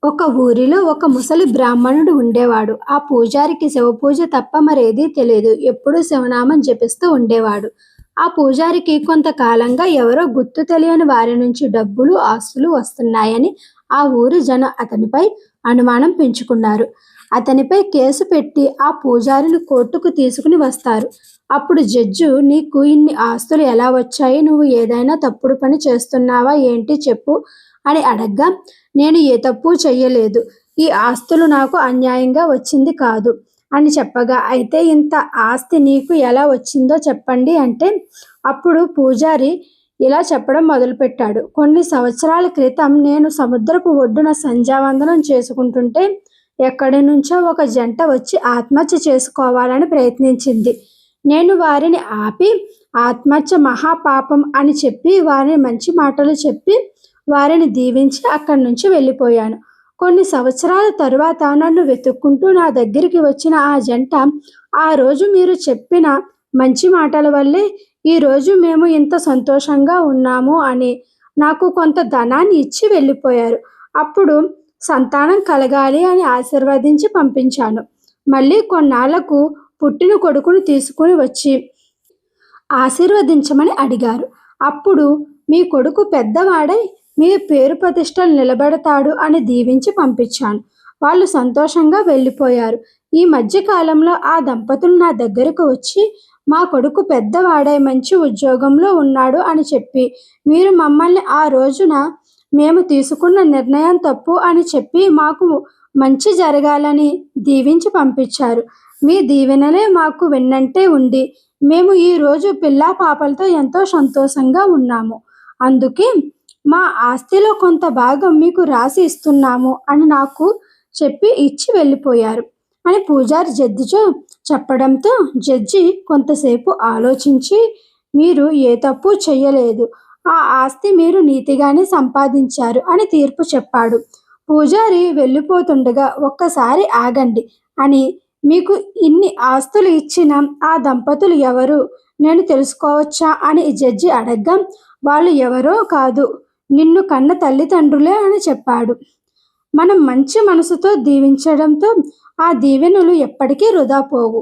ఒక ఊరిలో ఒక ముసలి బ్రాహ్మణుడు ఉండేవాడు. ఆ పూజారికి శివపూజ తప్ప మరేదీ తెలియదు. ఎప్పుడూ శివనామం జపిస్తూ ఉండేవాడు. ఆ పూజారికి కొంతకాలంగా ఎవరో గుర్తు తెలియని వారి నుంచి డబ్బులు, ఆస్తులు వస్తున్నాయని ఆ ఊరి జనం అతనిపై అనుమానం పెంచుకున్నారు. అతనిపై కేసు పెట్టి ఆ పూజారిని కోర్టుకు తీసుకుని వస్తారు. అప్పుడు జడ్జి, నీకు ఇన్ని ఆస్తులు ఎలా వచ్చాయి? నువ్వు ఏదైనా తప్పుడు పని చేస్తున్నావా ఏంటి చెప్పు అని అడగ్గా, నేను ఏ తప్పు చెయ్యలేదు. ఈ ఆస్తులు నాకు అన్యాయంగా వచ్చింది కాదు అని చెప్పగా, అయితే ఇంత ఆస్తి నీకు ఎలా వచ్చిందో చెప్పండి అంటే, అప్పుడు పూజారి ఇలా చెప్పడం మొదలుపెట్టాడు. కొన్ని సంవత్సరాల క్రితం నేను సముద్రపు ఒడ్డున సంధ్యావందనం చేసుకుంటుంటే ఎక్కడి నుంచో ఒక జంట వచ్చి ఆత్మహత్య చేసుకోవాలని ప్రయత్నించింది. నేను వారిని ఆపి ఆత్మహత్య మహాపాపం అని చెప్పి వారిని మంచి మాటలు చెప్పి వారిని దీవించి అక్కడి నుంచి వెళ్ళిపోయాను. కొన్ని సంవత్సరాల తరువాత నన్ను వెతుక్కుంటూ నా దగ్గరికి వచ్చిన ఆ జంట, ఆ రోజు మీరు చెప్పిన మంచి మాటల వల్లే ఈరోజు మేము ఇంత సంతోషంగా ఉన్నాము అని నాకు కొంత ధనాన్ని ఇచ్చి వెళ్ళిపోయారు. అప్పుడు సంతానం కలగాలి అని ఆశీర్వదించి పంపించాను. మళ్ళీ కొన్నాళ్లకు పుట్టిన కొడుకును తీసుకుని వచ్చి ఆశీర్వదించమని అడిగారు. అప్పుడు మీ కొడుకు పెద్దవాడై మీ పేరు ప్రతిష్టలు నిలబెడతాడు అని దీవించి పంపించాను. వాళ్ళు సంతోషంగా వెళ్ళిపోయారు. ఈ మధ్య కాలంలో ఆ దంపతులు నా దగ్గరకు వచ్చి, మా కొడుకు పెద్దవాడై మంచి ఉద్యోగంలో ఉన్నాడు అని చెప్పి, మీరు మమ్మల్ని ఆ రోజున మేము తీసుకున్న నిర్ణయం తప్పు అని చెప్పి మాకు మంచి జరగాలని దీవించి పంపించారు. మీ దీవెనలే మాకు వెన్నంటే ఉండి మేము ఈరోజు పిల్లా పాపలతో ఎంతో సంతోషంగా ఉన్నాము. అందుకే మా ఆస్తిలో కొంత భాగం మీకు రాసి ఇస్తున్నాము అని నాకు చెప్పి ఇచ్చి వెళ్ళిపోయారు అని పూజారి జడ్జితో చెప్పడంతో జడ్జి కొంతసేపు ఆలోచించి, మీరు ఏ తప్పు చెయ్యలేదు, ఆ ఆస్తి మీరు నీతిగానే సంపాదించారు అని తీర్పు చెప్పాడు. పూజారి వెళ్ళిపోతుండగా, ఒక్కసారి ఆగండి అని, మీకు ఇన్ని ఆస్తులు ఇచ్చిన ఆ దంపతులు ఎవరు? నేను తెలుసుకోవచ్చా అని జడ్జి అడగ్గా, వాళ్ళు ఎవరో కాదు, నిన్ను కన్న తల్లిదండ్రులే అని చెప్పాడు. మనం మంచి మనసుతో దీవించడంతో ఆ దీవెనలు ఎప్పటికీ వృధా పోవు.